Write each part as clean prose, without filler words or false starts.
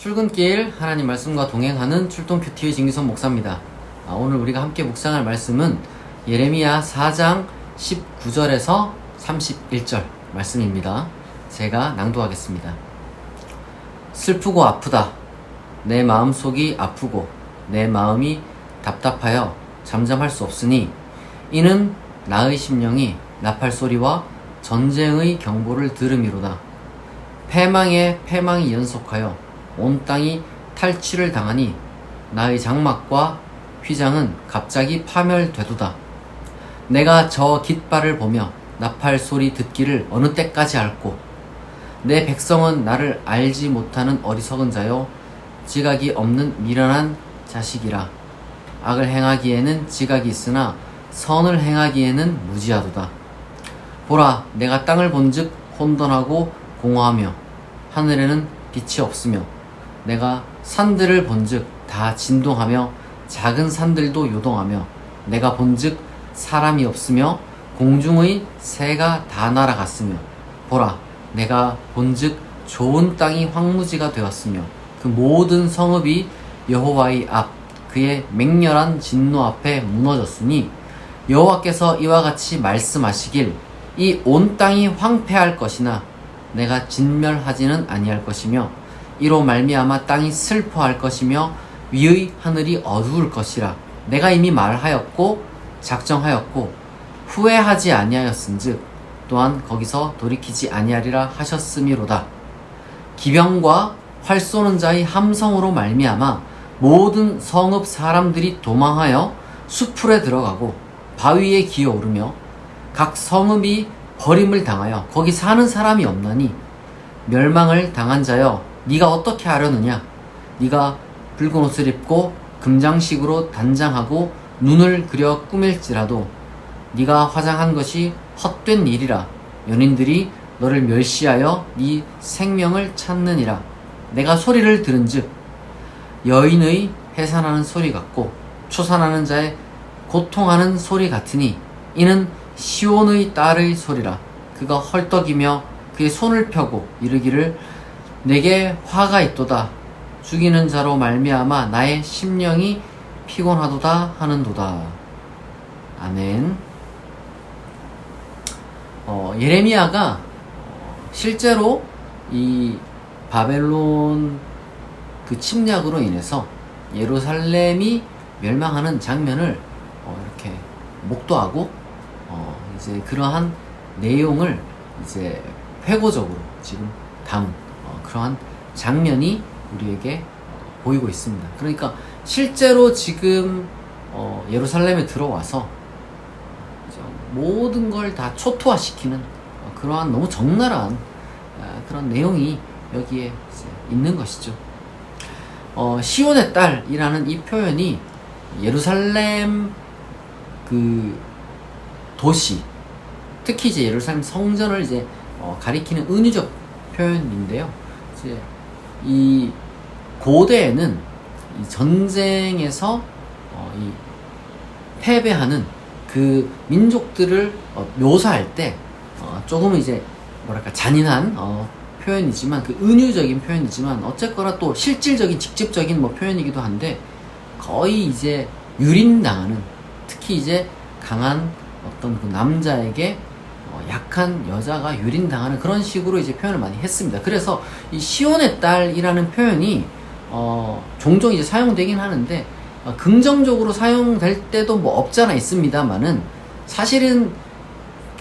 출근길 하나님 말씀과 동행하는 출동큐티의 진기선 목사입니다. 오늘 우리가 함께 묵상할 말씀은 예레미야 4장 19절에서 31절 말씀입니다. 제가 낭독하겠습니다. 슬프고 아프다. 내 마음속이 아프고 내 마음이 답답하여 잠잠할 수 없으니 이는 나의 심령이 나팔 소리와 전쟁의 경보를 들음이로다. 패망에 패망이 연속하여 온 땅이 탈취를 당하니 나의 장막과 휘장은 갑자기 파멸되도다. 내가 저 깃발을 보며 나팔 소리 듣기를 어느 때까지 앓고 내 백성은 나를 알지 못하는 어리석은 자요 지각이 없는 미련한 자식이라. 악을 행하기에는 지각이 있으나 선을 행하기에는 무지하도다. 보라, 내가 땅을 본즉 혼돈하고 공허하며 하늘에는 빛이 없으며 내가 산들을 본즉 다 진동하며 작은 산들도 요동하며 내가 본즉 사람이 없으며 공중의 새가 다 날아갔으며 보라, 내가 본즉 좋은 땅이 황무지가 되었으며 그 모든 성읍이 여호와의 앞 그의 맹렬한 진노 앞에 무너졌으니 여호와께서 이와 같이 말씀하시길 이 온 땅이 황폐할 것이나 내가 진멸하지는 아니할 것이며 이로 말미암아 땅이 슬퍼할 것이며 위의 하늘이 어두울 것이라. 내가 이미 말하였고 작정하였고 후회하지 아니하였은즉 또한 거기서 돌이키지 아니하리라 하셨음이로다. 기병과 활 쏘는 자의 함성으로 말미암아 모든 성읍 사람들이 도망하여 수풀에 들어가고 바위에 기어오르며 각 성읍이 버림을 당하여 거기 사는 사람이 없나니 멸망을 당한 자여 네가 어떻게 하려느냐. 네가 붉은 옷을 입고 금장식으로 단장하고 눈을 그려 꾸밀지라도 네가 화장한 것이 헛된 일이라. 연인들이 너를 멸시하여 네 생명을 찾느니라. 내가 소리를 들은즉 여인의 해산하는 소리 같고 초산하는 자의 고통하는 소리 같으니 이는 시온의 딸의 소리라. 그가 헐떡이며 그의 손을 펴고 이르기를 내게 화가 있도다. 죽이는 자로 말미암아 나의 심령이 피곤하도다 하는도다. 아멘. 예레미야가 실제로 이 바벨론 그 침략으로 인해서 예루살렘이 멸망하는 장면을 이렇게 목도하고 이제 그러한 내용을 이제 회고적으로 지금 담은 그러한 장면이 우리에게 보이고 있습니다. 그러니까 실제로 지금 예루살렘에 들어와서 모든 걸 다 초토화시키는 그러한 너무 적나라한 그런 내용이 여기에 있는 것이죠. 시온의 딸이라는 이 표현이 예루살렘 그 도시, 특히 이제 예루살렘 성전을 이제 가리키는 은유적 표현인데요. 이제 이 고대에는 이 전쟁에서 이 패배하는 그 민족들을 묘사할 때 조금은 이제 뭐랄까 잔인한 표현이지만 그 은유적인 표현이지만 어쨌거나 또 실질적인 직접적인 뭐 표현이기도 한데 거의 이제 유린당하는, 특히 이제 강한 어떤 그 남자에게 약한 여자가 유린당하는 그런 식으로 이제 표현을 많이 했습니다. 그래서 이 시온의 딸이라는 표현이 종종 이제 사용되긴 하는데 긍정적으로 사용될 때도 뭐 없잖아 있습니다만은 사실은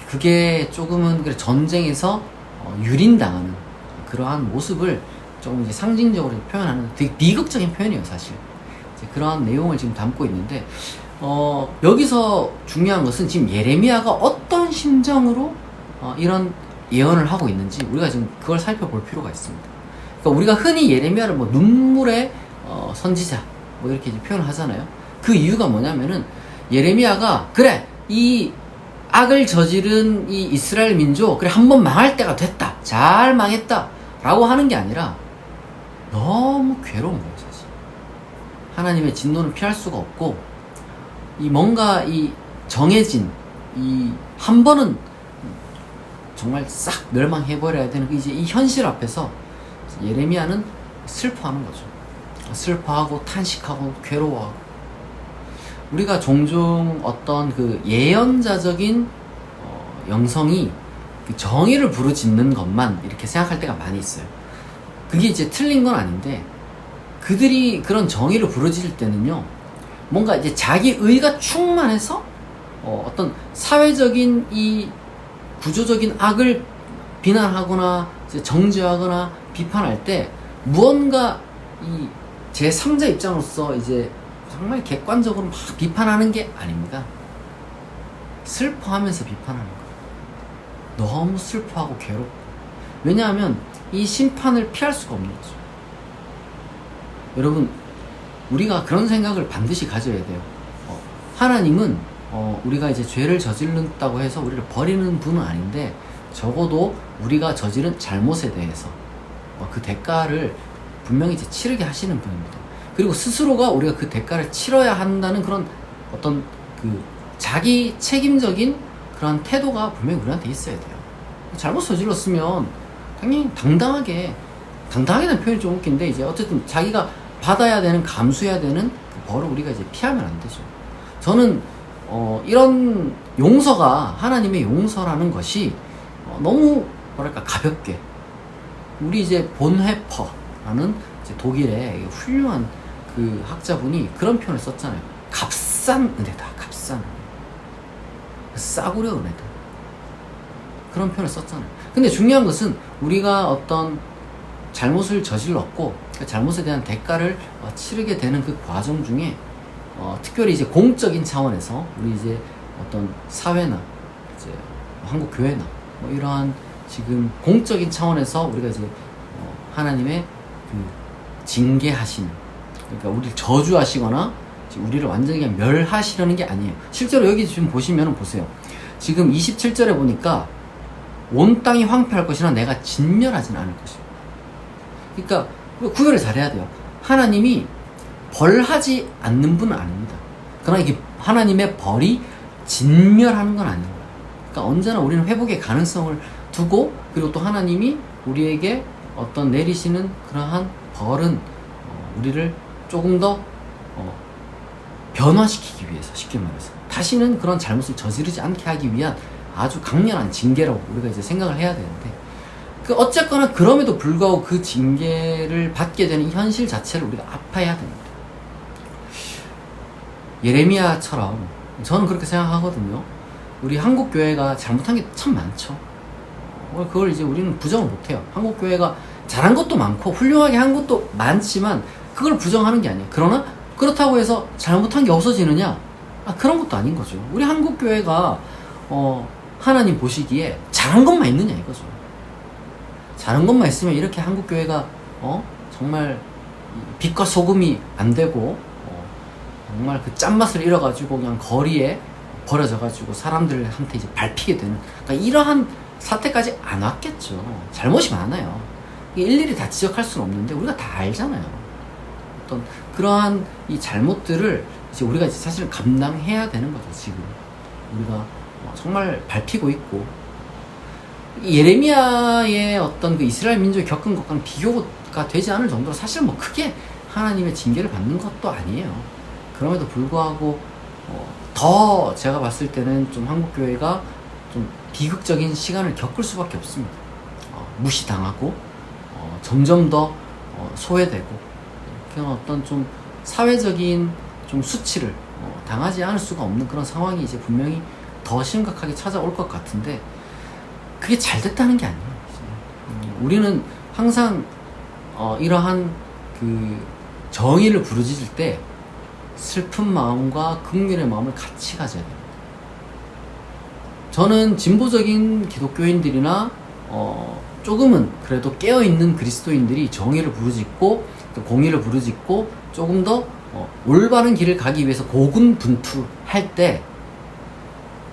그게 조금은 전쟁에서 유린당하는 그러한 모습을 조금 이제 상징적으로 표현하는 되게 비극적인 표현이에요, 사실. 이제 그러한 내용을 지금 담고 있는데 여기서 중요한 것은 지금 예레미야가 어떤 심정으로 이런 예언을 하고 있는지 우리가 지금 그걸 살펴볼 필요가 있습니다. 그러니까 우리가 흔히 예레미야를 뭐 눈물의 선지자 뭐 이렇게 이제 표현을 하잖아요. 그 이유가 뭐냐면은 예레미야가 그래 이 악을 저지른 이 이스라엘 민족 그래 한번 망할 때가 됐다, 잘 망했다 라고 하는 게 아니라 너무 괴로운 거예요, 사실. 하나님의 진노는 피할 수가 없고 이 뭔가 이 정해진 이 한 번은 정말 싹 멸망해버려야 되는 이제 이 현실 앞에서 예레미야는 슬퍼하는 거죠. 슬퍼하고 탄식하고 괴로워하고. 우리가 종종 어떤 그 예언자적인 영성이 그 정의를 부르짖는 것만 이렇게 생각할 때가 많이 있어요. 그게 이제 틀린 건 아닌데, 그들이 그런 정의를 부르짖을 때는요, 뭔가 이제 자기 의가 충만해서 어떤 사회적인 이 구조적인 악을 비난하거나 이제 정죄하거나 비판할 때 무언가 이 제3자 입장으로서 이제 정말 객관적으로 막 비판하는 게 아닙니다. 슬퍼하면서 비판하는 거예요. 너무 슬퍼하고 괴롭고. 왜냐하면 이 심판을 피할 수가 없는 거죠. 여러분, 우리가 그런 생각을 반드시 가져야 돼요. 하나님은 우리가 이제 죄를 저질렀다고 해서 우리를 버리는 분은 아닌데, 적어도 우리가 저지른 잘못에 대해서 그 대가를 분명히 이제 치르게 하시는 분입니다. 그리고 스스로가 우리가 그 대가를 치러야 한다는 그런 어떤 그 자기 책임적인 그런 태도가 분명히 우리한테 있어야 돼요. 잘못 저질렀으면 당연히 당당하게라는 표현이 좀 웃긴데, 이제 어쨌든 자기가 받아야 되는, 감수해야 되는 그 벌을 우리가 이제 피하면 안 되죠. 저는 이런 용서가, 하나님의 용서라는 것이 너무 뭐랄까 가볍게, 우리 이제 본헤퍼라는 이제 독일의 훌륭한 그 학자분이 그런 표현을 썼잖아요. 값싼 은혜다. 값싼 은혜. 싸구려 은혜다. 그런 표현을 썼잖아요. 근데 중요한 것은 우리가 어떤 잘못을 저질렀고 그 잘못에 대한 대가를 치르게 되는 그 과정 중에 특별히 이제 공적인 차원에서 우리 이제 어떤 사회나 이제 한국 교회나 뭐 이러한 지금 공적인 차원에서 우리가 이제 하나님의 그 징계하시는, 그러니까 우리를 저주하시거나 우리를 완전히 그냥 멸하시려는 게 아니에요. 실제로 여기 지금 보시면 보세요. 지금 27절에 보니까 온 땅이 황폐할 것이나 내가 진멸하지는 않을 것이에요. 그러니까 구별을 잘해야 돼요. 하나님이 벌하지 않는 분은 아닙니다. 그러나 이게 하나님의 벌이 진멸하는 건 아닌 거예요. 그러니까 언제나 우리는 회복의 가능성을 두고, 그리고 또 하나님이 우리에게 어떤 내리시는 그러한 벌은 우리를 조금 더 변화시키기 위해서, 쉽게 말해서 다시는 그런 잘못을 저지르지 않게 하기 위한 아주 강렬한 징계라고 우리가 이제 생각을 해야 되는데, 어쨌거나 그럼에도 불구하고 그 징계를 받게 되는 현실 자체를 우리가 아파해야 됩니다. 예레미야처럼 저는 그렇게 생각하거든요. 우리 한국 교회가 잘못한 게 참 많죠. 그걸 이제 우리는 부정을 못해요. 한국 교회가 잘한 것도 많고 훌륭하게 한 것도 많지만 그걸 부정하는 게 아니에요. 그러나 그렇다고 해서 잘못한 게 없어지느냐? 그런 것도 아닌 거죠. 우리 한국 교회가 하나님 보시기에 잘한 것만 있느냐 이거죠. 잘한 것만 있으면 이렇게 한국 교회가 정말 빛과 소금이 안 되고 정말 그 짠맛을 잃어가지고 그냥 거리에 버려져가지고 사람들한테 이제 밟히게 되는, 그러니까 이러한 사태까지 안 왔겠죠. 잘못이 많아요. 일일이 다 지적할 수는 없는데 우리가 다 알잖아요. 어떤 그러한 이 잘못들을 이제 우리가 이제 사실은 감당해야 되는 거죠. 지금 우리가 정말 밟히고 있고, 예레미야의 어떤 그 이스라엘 민족이 겪은 것과는 비교가 되지 않을 정도로 사실 뭐 크게 하나님의 징계를 받는 것도 아니에요. 그럼에도 불구하고 더 제가 봤을 때는 좀 한국 교회가 좀 비극적인 시간을 겪을 수밖에 없습니다. 무시당하고 점점 더 소외되고 그런 어떤 좀 사회적인 좀 수치를 당하지 않을 수가 없는 그런 상황이 이제 분명히 더 심각하게 찾아올 것 같은데, 그게 잘 됐다는 게 아니에요. 우리는 항상 이러한 그 정의를 부르짖을 때 슬픈 마음과 긍휼의 마음을 같이 가져야 됩니다. 저는 진보적인 기독교인들이나 조금은 그래도 깨어있는 그리스도인들이 정의를 부르짖고 또 공의를 부르짖고 조금 더 올바른 길을 가기 위해서 고군분투할 때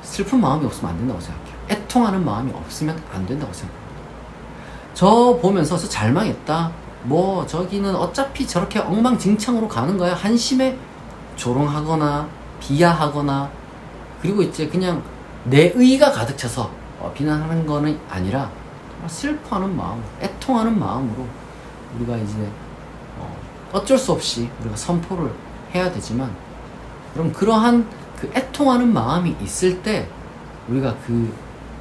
슬픈 마음이 없으면 안 된다고 생각해요. 애통하는 마음이 없으면 안 된다고 생각합니다. 저 보면서 잘 망했다, 뭐 저기는 어차피 저렇게 엉망진창으로 가는 거야, 한심해 조롱하거나 비하하거나, 그리고 이제 그냥 내 의가 가득 차서 비난하는 거는 아니라 슬퍼하는 마음, 애통하는 마음으로 우리가 이제 어쩔 수 없이 우리가 선포를 해야 되지만, 그럼 그러한 그 애통하는 마음이 있을 때 우리가 그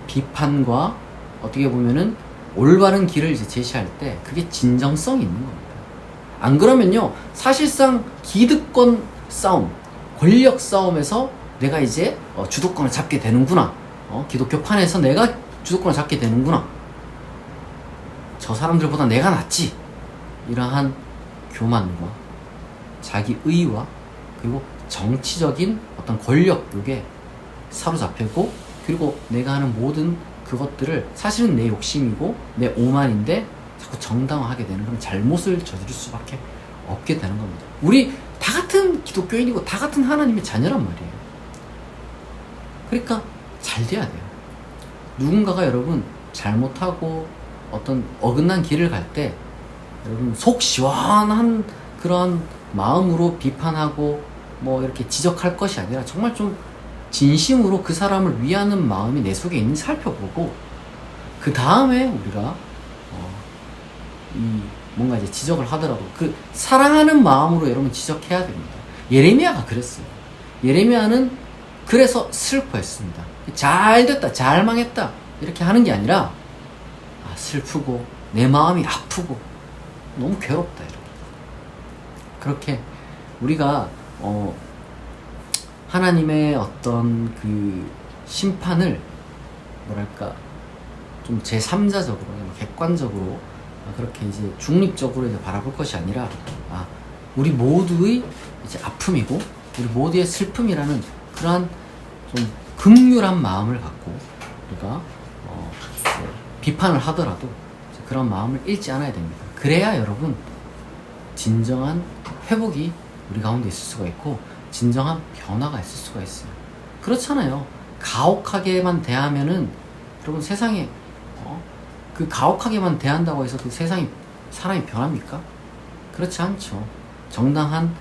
비판과 어떻게 보면은 올바른 길을 이제 제시할 때 그게 진정성이 있는 겁니다. 안 그러면요, 사실상 기득권 싸움, 권력 싸움에서 내가 이제 주도권을 잡게 되는구나. 기독교판에서 내가 주도권을 잡게 되는구나. 저 사람들보다 내가 낫지. 이러한 교만과 자기 의와 그리고 정치적인 어떤 권력욕에 사로잡히고, 그리고 내가 하는 모든 그것들을 사실은 내 욕심이고 내 오만인데 자꾸 정당화하게 되는 그런 잘못을 저지를 수밖에 없게 되는 겁니다. 우리 다 같은 기독교인이고 다 같은 하나님의 자녀란 말이에요. 그러니까 잘 돼야 돼요. 누군가가 여러분 잘못하고 어떤 어긋난 길을 갈 때 여러분 속 시원한 그런 마음으로 비판하고 뭐 이렇게 지적할 것이 아니라 정말 좀 진심으로 그 사람을 위하는 마음이 내 속에 있는지 살펴보고, 그 다음에 우리가 뭔가 이제 지적을 하더라도 그 사랑하는 마음으로 여러분 지적해야 됩니다. 예레미야가 그랬어요. 예레미야는 그래서 슬퍼했습니다. 잘 됐다, 잘 망했다 이렇게 하는 게 아니라 슬프고 내 마음이 아프고 너무 괴롭다 이렇게. 그렇게 우리가 하나님의 어떤 그 심판을 뭐랄까 좀 제3자적으로 객관적으로 그렇게 이제 중립적으로 이제 바라볼 것이 아니라 우리 모두의 이제 아픔이고 우리 모두의 슬픔이라는 그러한 좀 긍휼한 마음을 갖고 우리가 비판을 하더라도 그런 마음을 잃지 않아야 됩니다. 그래야 여러분 진정한 회복이 우리 가운데 있을 수가 있고 진정한 변화가 있을 수가 있어요. 그렇잖아요. 가혹하게만 대하면은 여러분 세상에 그 가혹하게만 대한다고 해서 그 세상이 사람이 변합니까? 그렇지 않죠. 정당한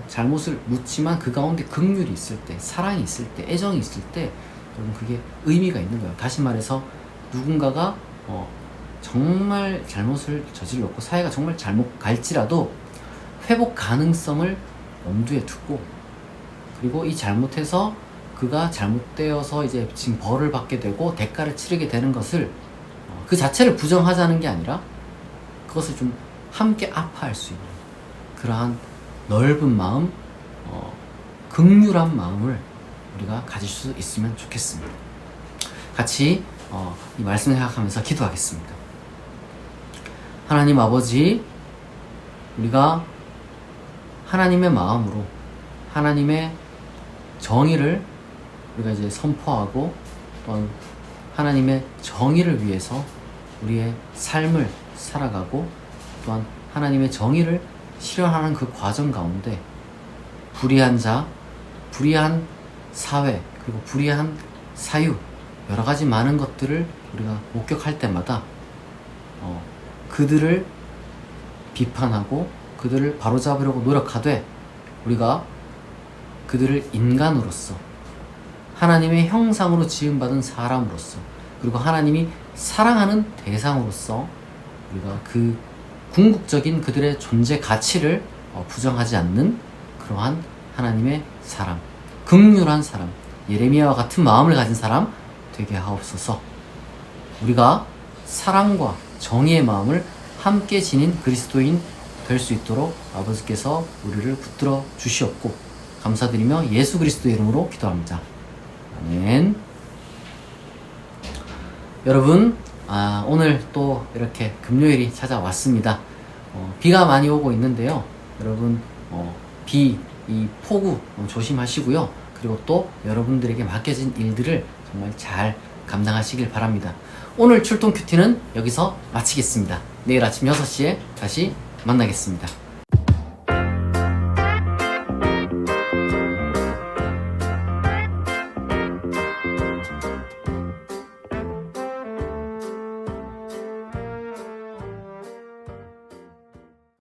잘못을 묻지만 그 가운데 긍휼이 있을 때, 사랑이 있을 때, 애정이 있을 때 여러분 그게 의미가 있는 거예요. 다시 말해서 누군가가 정말 잘못을 저질렀고 사회가 정말 잘못 갈지라도 회복 가능성을 염두에 두고, 그리고 이 잘못해서 그가 잘못되어서 이제 지금 벌을 받게 되고 대가를 치르게 되는 것을 그 자체를 부정하자는 게 아니라 그것을 좀 함께 아파할 수 있는 그러한 넓은 마음, 긍휼한 마음을 우리가 가질 수 있으면 좋겠습니다. 같이 이 말씀을 생각하면서 기도하겠습니다. 하나님 아버지, 우리가 하나님의 마음으로 하나님의 정의를 우리가 이제 선포하고 또한 하나님의 정의를 위해서 우리의 삶을 살아가고 또한 하나님의 정의를 실현하는 그 과정 가운데 불의한 자, 불의한 사회, 그리고 불의한 사유, 여러 가지 많은 것들을 우리가 목격할 때마다 그들을 비판하고 그들을 바로잡으려고 노력하되 우리가 그들을 인간으로서 하나님의 형상으로 지음받은 사람으로서 그리고 하나님이 사랑하는 대상으로서 우리가 그 궁극적인 그들의 존재 가치를 부정하지 않는 그러한 하나님의 사람, 긍휼한 사람, 예레미야와 같은 마음을 가진 사람 되게 하옵소서. 우리가 사랑과 정의의 마음을 함께 지닌 그리스도인 될 수 있도록 아버지께서 우리를 붙들어 주시옵고 감사드리며 예수 그리스도의 이름으로 기도합니다. 아멘. 여러분, 오늘 또 이렇게 금요일이 찾아왔습니다. 비가 많이 오고 있는데요. 여러분, 이 폭우 조심하시고요. 그리고 또 여러분들에게 맡겨진 일들을 정말 잘 감당하시길 바랍니다. 오늘 출동 큐티는 여기서 마치겠습니다. 내일 아침 6시에 다시 만나겠습니다.